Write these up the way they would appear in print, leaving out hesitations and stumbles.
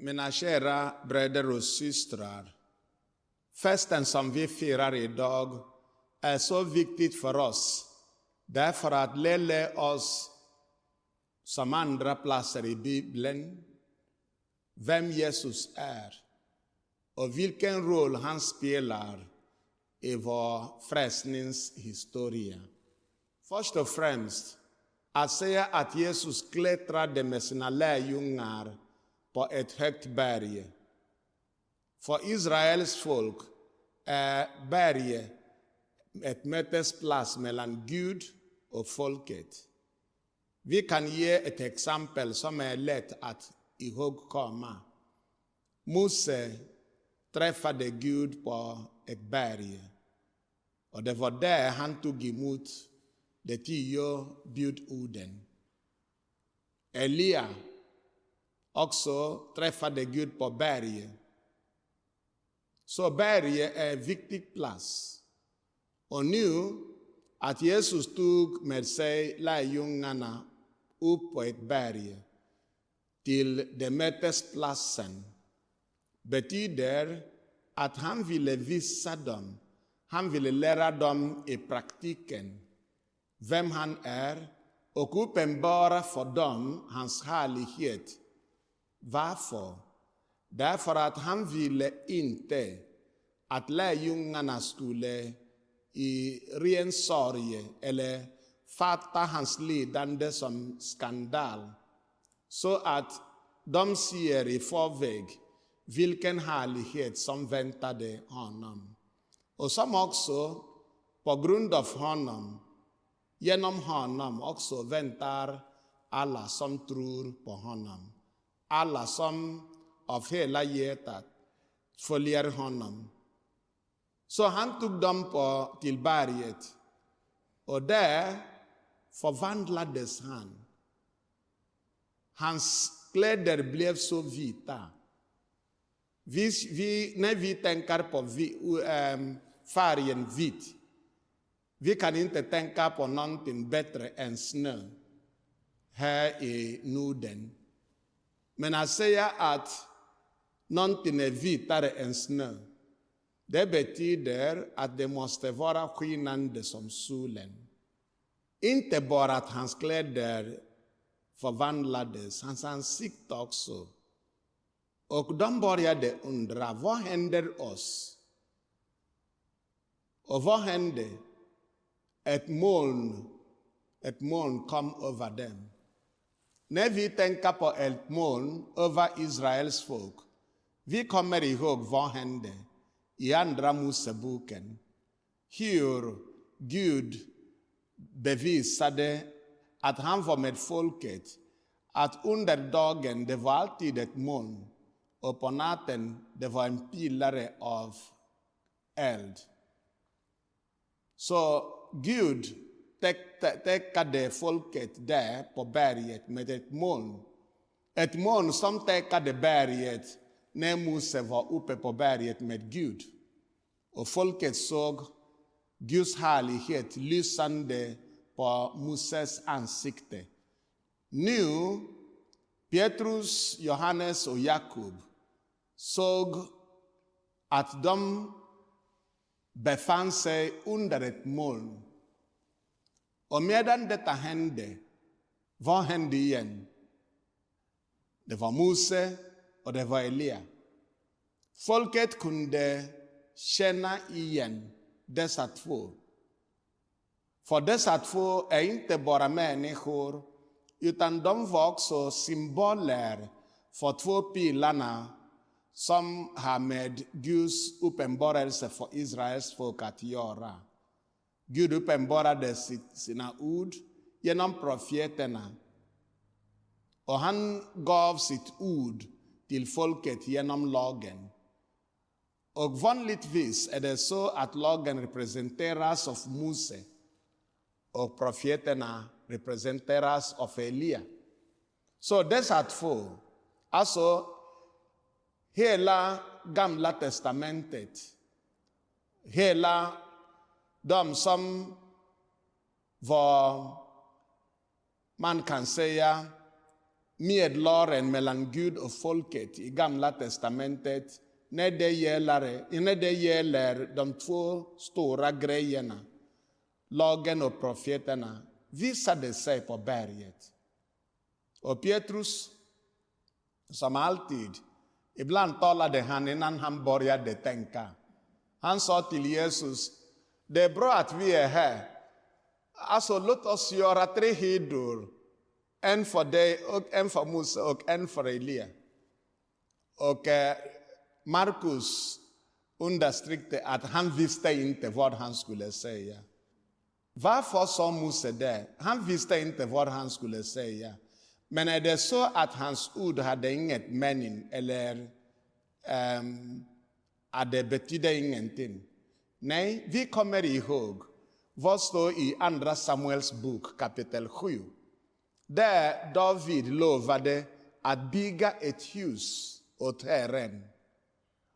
Mina kära bröder och systrar. Festen som vi firar idag är så viktigt för oss, därför att lära oss som andra platser i Bibeln vem Jesus är och vilken roll han spelar i vår frälsningshistoria. Först och främst, att säga att Jesus klättrade med sina lärjungar på ett högt berg. För Israels folk är berget ett mötesplats mellan Gud och folket. Vi kan ge ett exempel som är lätt att ihågkomma. Mose träffade Gud på ett berg, och det var där han tog emot de 10 budorden. Elia också träffade Gud på berget. Så berget är en viktig plats. Och nu att Jesus tog med sig lärjungarna upp på ett berg till den mötesplatsen betyder att han ville visa dem, han ville lära dem i praktiken vem han är och uppenbara för dem hans härlighet. Varför? Därför att han ville inte att lärjungarna skulle i ren sorg eller fatta hans lidande som skandal, så att de ser i förväg vilken härlighet som väntade honom. Och som också på grund av honom, genom honom också väntar alla som tror på honom. Alla som av hela hjärtat följer honom. Så han tog dem till berget, och där förvandlades han. Hans kläder blev så vita. När vi tänker på färgen vit, vi kan inte tänka på någonting bättre än snö här i Norden. Men att säga att någonting är vitare än snö, det betyder att det måste vara skinande som solen. Inte bara att hans kläder förvandlades, hans ansikte också. Och de började undra, vad händer oss? Och vad hände? Ett moln kom över dem. När vi tänker på ett moln över Israels folk, vi kommer ihåg vad hände i andra Moseboken. Hur Gud bevisade att han var med folket, att under dagen det var alltid ett moln och på natten det var en pilare av eld. Så Gud täckade folket där på berget med ett moln. Ett moln som täckade berget när Mose var uppe på berget med Gud. Och folket såg Guds härlighet lysande på Moses ansikte. Nu, Petrus, Johannes och Jakob såg att de befann sig under ett moln. Och medan detta hände, vad hände igen? Det var Mose och det var Elia. Folket kunde känna igen dessa två. För dessa två är inte bara människor, utan de var också symboler för två pilarna som har med Guds uppenbarelse för Israels folk att göra. Gud uppenbarade sina ord genom profeterna. Och han gav sitt ord till folket genom lagen. Och vanligtvis är det så att lagen representeras av Mose och profeterna representeras av Elia. Så dessa två, alltså hela gamla testamentet, hela de som var, man kan säga, med lagen mellan Gud och folket i Gamla testamentet när det gäller de två stora grejerna, lagen och profeterna, visade sig på berget. Och Petrus, som alltid, ibland talade han innan han började tänka. Han sa till Jesus, det är bra att vi är här. Alltså låt oss göra 3 hydor. En för dig, och en för Mose och en för Elia. Och Markus understryckte att han visste inte vad han skulle säga. Varför sa Mose det? Han visste inte vad han skulle säga. Men är det så att hans ord hade inget mening eller att det betydde ingenting? Nej, vi kommer ihåg vad står i Andra Samuels bok kapitel 7. Där David lovade att bygga ett hus åt Herren.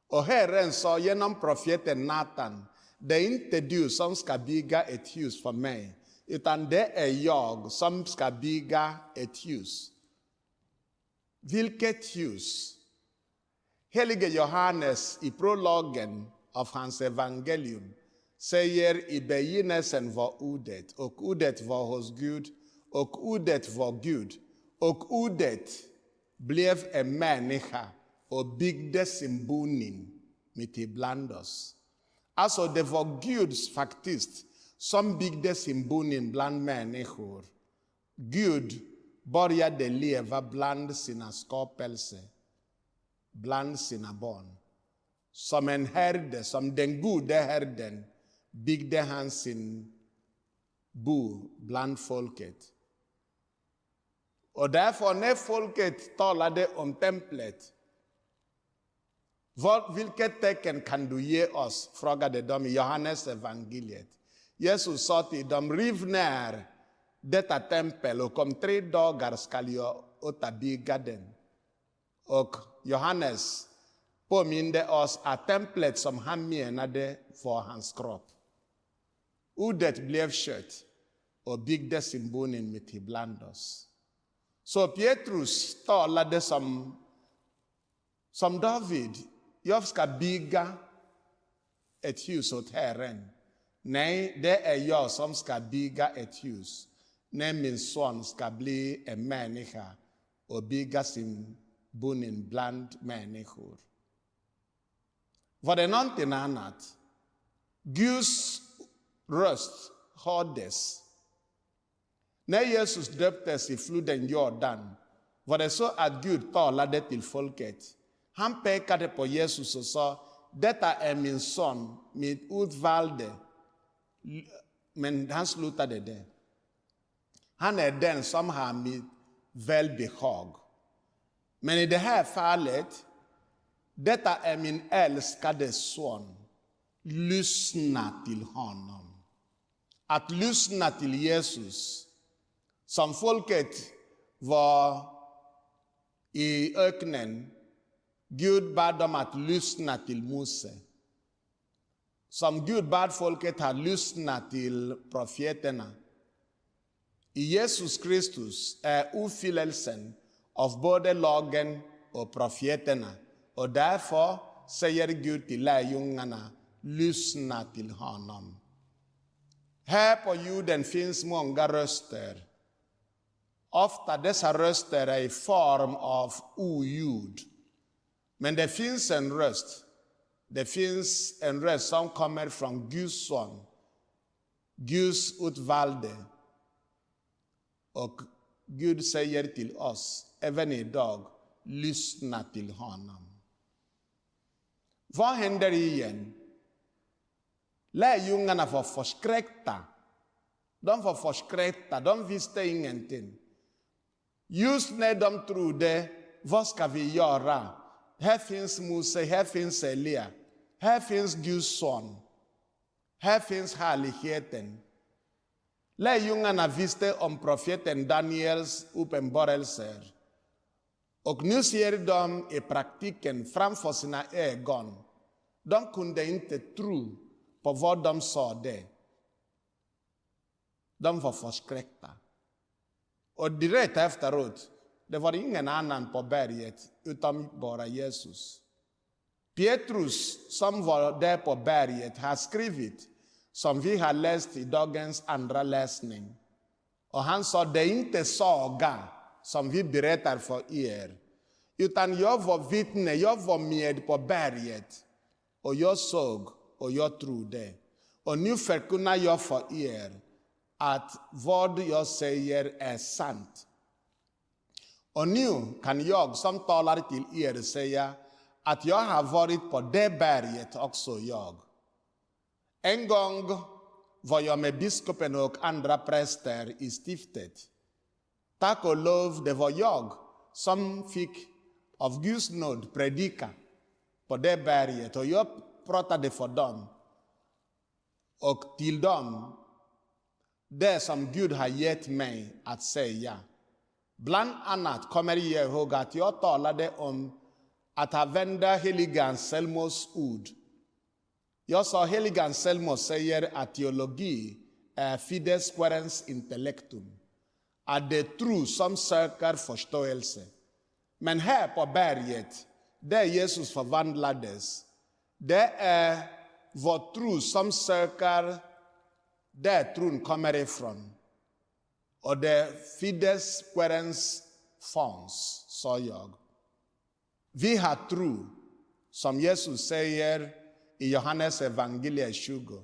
Och Herren sa genom profeten Natan, det är inte du som ska bygga ett hus för mig, utan det är jag som ska bygga ett hus. Vilket hus? Helige Johannes i prologen av hans evangelium säger i begynnelsen var ordet, och ordet var hos Gud, och ordet var Gud, och ordet blev en människa och byggde sin boning mitt ibland oss. Alltså det var Gud faktiskt som byggde sin boning bland människor. Gud började leva bland sina skapelser, bland sina barn. Som en herde, som den gode herden, byggde han sin bo bland folket. Och därför när folket talade om templet, vilket tecken kan du ge oss? Frågade de i Johannes evangeliet. Jesus sa till dem, riv ner detta tempel och om 3 dagar ska jag återbygga den. Och Johannes påminde oss att templet som han menade var hans kropp. Ordet blev kött och byggde sin boning mitt ibland oss. Så Petrus talade som David. Jag ska bygga ett hus åt Herren. Nej, det är jag som ska bygga ett hus. När min son ska bli en människa och bygga sin boning bland människor. Var det någonting annat? Guds röst hördes. När Jesus döptes i floden Jordan var det så att Gud talade till folket. Han pekade på Jesus och sa, detta är min son, mitt utvalde. Men han slutade det. Han är den som har mitt välbehag. Men i det här fallet, detta är min älskade son. Lyssna till honom. Att lyssna till Jesus. Som folket var i öknen, Gud bad dem att lyssna till Mose. Som Gud bad folket att lyssna till profeterna. I Jesus Kristus är uppfyllelsen av både lagen och profeterna. Och därför säger Gud till lärjungarna, lyssna till honom. Här på jorden finns många röster. Ofta dessa röster är i form av oljud. Men det finns en röst. Det finns en röst som kommer från Guds son. Guds utvalde. Och Gud säger till oss, även idag, lyssna till honom. Vad händer igen? Lärjungarna var förskräckta. De var förskräckta, de visste ingenting. Just när de trodde, vad ska vi göra? Här finns Mose, här finns Elia. Här finns Guds son. Här finns härligheten. Lärjungarna visste om profeten Daniels uppenbarelser. Och nu ser de i praktiken framför sina ögon. De kunde inte tro på vad de sade. De var förskräckta. Och direkt efteråt det var ingen annan på berget utan bara Jesus. Petrus, som var där på berget, har skrivit, som vi har läst i dagens andra läsning. Och han sa, det är inte saga som vi berättar för er, utan jag var vittne, jag var med på berget. Och jag såg och jag trodde. Och nu förkunnar jag för er att vad jag säger är sant. Och nu kan jag som talar till er säga att jag har varit på det berget också jag. En gång var jag med biskopen och andra präster i stiftet. Tack och lov, det var jag som fick av Guds nåd predika på det berget. Och jag pratade för dem och till dem det som Gud har gett mig att säga. Bland annat kommer jag ihåg att jag talade om att använda heliga Anselmos ord. Jag sa heliga Anselmos säger att teologi är fides querens intellectum. Att det är tro som söker förståelse. Men här på berget, där Jesus förvandlades, det är vår tro som söker där tron kommer ifrån. Och det fides querens fons, sa jag. Vi har tro, som Jesus säger i Johannes evangeliet 20.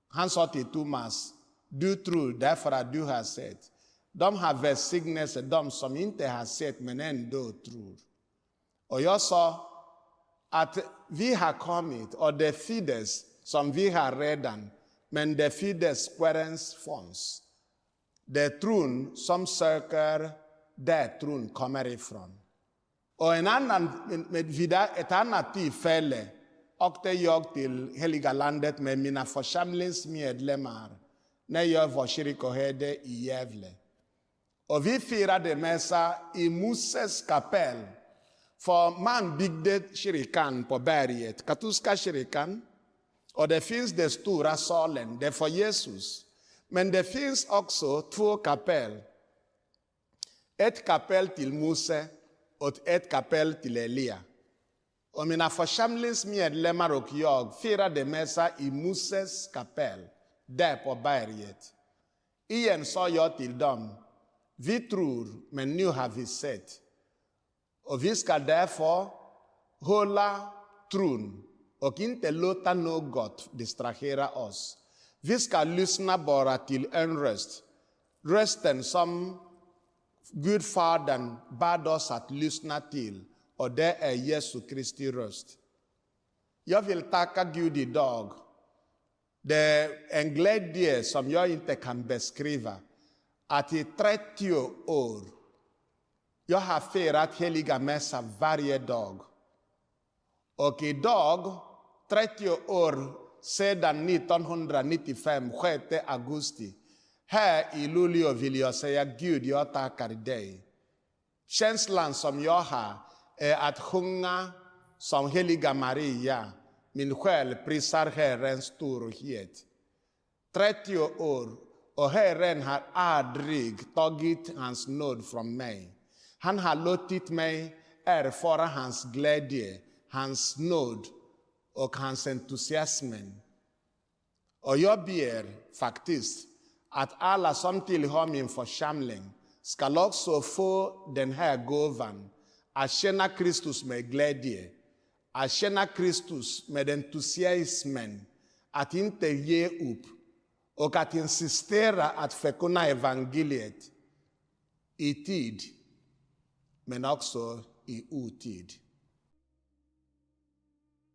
Han sa till Thomas, du tror därför att du har sett. De har välsignelse, de som inte har sett men ändå tror. Och jag sa att vi har kommit och det fides som vi har redan, men det fides querens fons. Det är tron som söker där tron kommer ifrån. Och ett annat tillfälle åkte jag till Heliga landet med mina församlingsmedlemmar när jag var kyrkoherde i Gävle. Och vi firade mässa i Moses kapell. För man byggde kyrkan på berget, katolska kyrkan. Och det finns den stora salen, det är för Jesus. Men det finns också 2 kapell. Ett kapell till Mose och ett kapell till Elia. Och mina församlingsmedlemmar och jag firade mässa i Moses kapell, där på berget. Igen sa jag till dem, vi tror, men nu har vi sett. Och vi ska därför hålla tron och inte låta något distrahera oss. Vi ska lyssna bara till en röst. Rösten som Gud Fadern bad oss att lyssna till. Och det är Jesu Kristi röst. Jag vill tacka Gud idag. Det är en glädje som jag inte kan beskriva. Att i 30 år jag har firat heliga mässa varje dag. Och idag, 30 år sedan 1995, 6 augusti, här i Luleå vill jag säga Gud, jag tackar dig. Känslan som jag har är att sjunga som heliga Maria. Min själ prisar Herrens storhet. 30 år och Herren har aldrig tagit hans nåd från mig. Han har låtit mig erfara hans glädje, hans nåd och hans entusiasm. Och jag ber faktiskt att alla som tillhör min församling ska också få den här gåvan att känna Kristus med glädje, att känna Kristus med entusiasmen, att inte ge upp och att insistera att förkunna evangeliet i tid men också i otid.